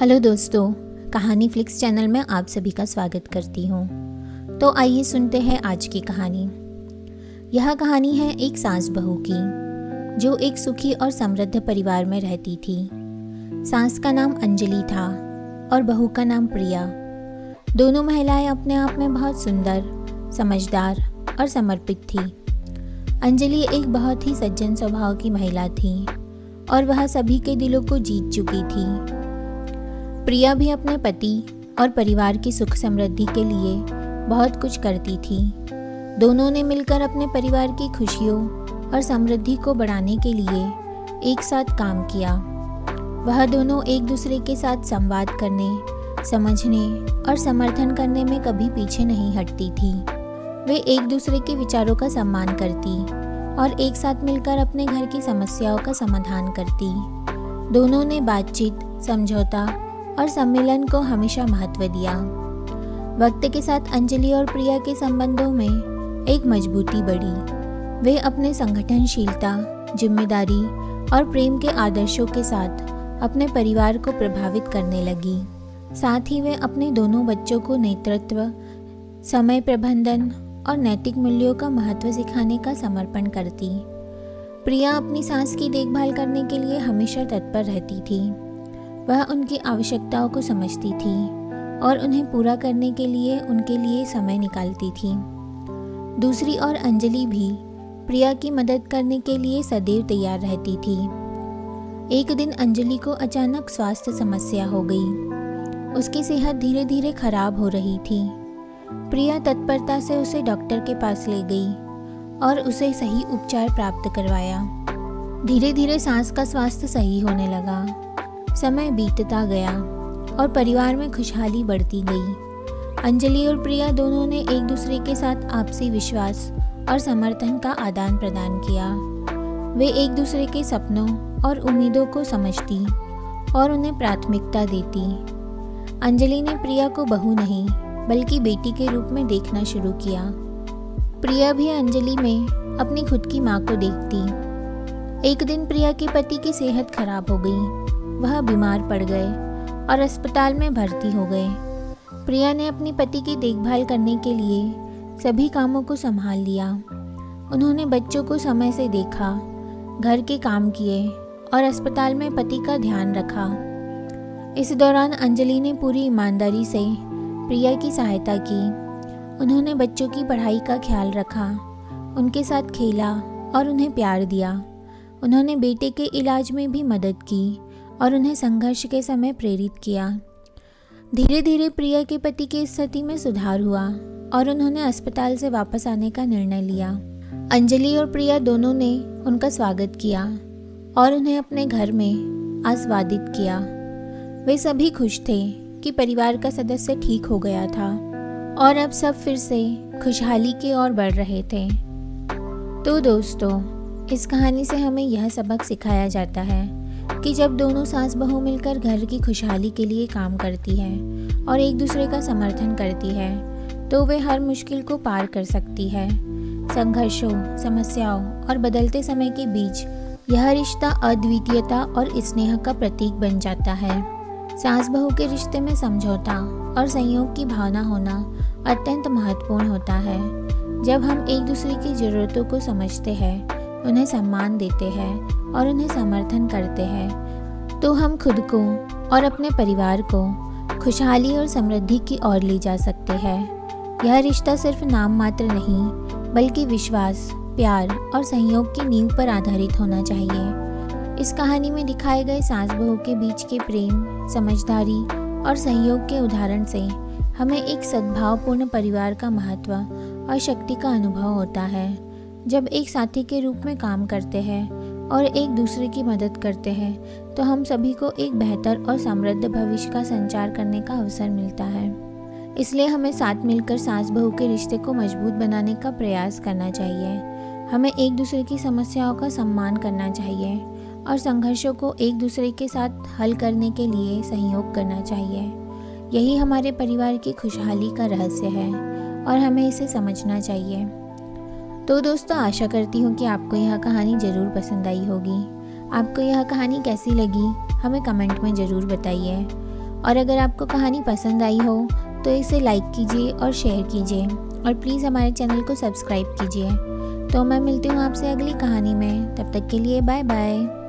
Hello दोस्तों, कहानी flix channel में आप सभी का स्वागत करती हूँ। तो आइए सुनते हैं आज की कहानी। यह कहानी है एक सास बहू की, जो एक सुखी और समृद्ध परिवार में रहती थी। सास का नाम अंजलि था और बहू का नाम प्रिया। दोनों महिलाएं अपने आप में बहुत सुंदर, समझदार और समर्पित थी। अंजलि एक बहुत ही सज्जन स्वभाव की महिला थी और वह सभी के दिलों को जीत चुकी थी। प्रिया भी अपने पति और परिवार की सुख समृद्धि के लिए बहुत कुछ करती थी। दोनों ने मिलकर अपने परिवार की खुशियों और समृद्धि को बढ़ाने के लिए एक साथ काम किया। वह दोनों एक दूसरे के साथ संवाद करने, समझने और समर्थन करने में कभी पीछे नहीं हटती थी। वे एक दूसरे के विचारों का सम्मान करती और एक साथ मिलकर अपने घर की समस्याओं का समाधान करती। दोनों ने बातचीत, समझौता और सम्मेलन को हमेशा महत्व दिया। वक्त के साथ अंजलि और प्रिया के संबंधों में एक मजबूती बढ़ी। वे अपने संगठनशीलता, जिम्मेदारी और प्रेम के आदर्शों के साथ अपने परिवार को प्रभावित करने लगी। साथ ही वे अपने दोनों बच्चों को नेतृत्व, समय प्रबंधन और नैतिक मूल्यों का महत्व सिखाने का समर्पण करती। प्रिया अपनी सास की देखभाल करने के लिए हमेशा तत्पर रहती थी। वह उनकी आवश्यकताओं को समझती थी और उन्हें पूरा करने के लिए उनके लिए समय निकालती थी। दूसरी ओर अंजलि भी प्रिया की मदद करने के लिए सदैव तैयार रहती थी। एक दिन अंजलि को अचानक स्वास्थ्य समस्या हो गई। उसकी सेहत धीरे धीरे खराब हो रही थी। प्रिया तत्परता से उसे डॉक्टर के पास ले गई और उसे सही उपचार प्राप्त करवाया। धीरे धीरे सास का स्वास्थ्य सही होने लगा। समय बीतता गया और परिवार में खुशहाली बढ़ती गई। अंजलि और प्रिया दोनों ने एक दूसरे के साथ आपसी विश्वास और समर्थन का आदान प्रदान किया। वे एक दूसरे के सपनों और उम्मीदों को समझती और उन्हें प्राथमिकता देती। अंजलि ने प्रिया को बहू नहीं बल्कि बेटी के रूप में देखना शुरू किया। प्रिया भी अंजलि में अपनी खुद की माँ को देखती। एक दिन प्रिया के पति की सेहत खराब हो गई। वह बीमार पड़ गए और अस्पताल में भर्ती हो गए। प्रिया ने अपने पति की देखभाल करने के लिए सभी कामों को संभाल लिया। उन्होंने बच्चों को समय से देखा, घर के काम किए और अस्पताल में पति का ध्यान रखा। इस दौरान अंजलि ने पूरी ईमानदारी से प्रिया की सहायता की। उन्होंने बच्चों की पढ़ाई का ख्याल रखा, उनके साथ खेला और उन्हें प्यार दिया। उन्होंने बेटे के इलाज में भी मदद की और उन्हें संघर्ष के समय प्रेरित किया। धीरे धीरे प्रिया के पति की स्थिति में सुधार हुआ और उन्होंने अस्पताल से वापस आने का निर्णय लिया। अंजलि और प्रिया दोनों ने उनका स्वागत किया और उन्हें अपने घर में आस्वादित किया। वे सभी खुश थे कि परिवार का सदस्य ठीक हो गया था और अब सब फिर से खुशहाली की ओर बढ़ रहे थे। तो दोस्तों, इस कहानी से हमें यह सबक सिखाया जाता है कि जब दोनों सास बहू मिलकर घर की खुशहाली के लिए काम करती है और एक दूसरे का समर्थन करती है तो वे हर मुश्किल को पार कर सकती है। संघर्षों, समस्याओं और बदलते समय के बीच यह रिश्ता अद्वितीयता और स्नेह का प्रतीक बन जाता है। सास बहू के रिश्ते में समझौता और संयोग की भावना होना अत्यंत महत्वपूर्ण होता है। जब हम एक दूसरे की ज़रूरतों को समझते हैं, उन्हें सम्मान देते हैं और उन्हें समर्थन करते हैं तो हम खुद को और अपने परिवार को खुशहाली और समृद्धि की ओर ले जा सकते हैं। यह रिश्ता सिर्फ नाम मात्र नहीं बल्कि विश्वास, प्यार और सहयोग की नींव पर आधारित होना चाहिए। इस कहानी में दिखाए गए सास बहू के बीच के प्रेम, समझदारी और सहयोग के उदाहरण से हमें एक सद्भावपूर्ण परिवार का महत्व और शक्ति का अनुभव होता है। जब एक साथी के रूप में काम करते हैं और एक दूसरे की मदद करते हैं तो हम सभी को एक बेहतर और समृद्ध भविष्य का संचार करने का अवसर मिलता है। इसलिए हमें साथ मिलकर सास बहू के रिश्ते को मजबूत बनाने का प्रयास करना चाहिए। हमें एक दूसरे की समस्याओं का सम्मान करना चाहिए और संघर्षों को एक दूसरे के साथ हल करने के लिए सहयोग करना चाहिए। यही हमारे परिवार की खुशहाली का रहस्य है और हमें इसे समझना चाहिए। तो दोस्तों, आशा करती हूँ कि आपको यह कहानी ज़रूर पसंद आई होगी। आपको यह कहानी कैसी लगी हमें कमेंट में ज़रूर बताइए और अगर आपको कहानी पसंद आई हो तो इसे लाइक कीजिए और शेयर कीजिए और प्लीज़ हमारे चैनल को सब्सक्राइब कीजिए। तो मैं मिलती हूँ आपसे अगली कहानी में, तब तक के लिए बाय बाय।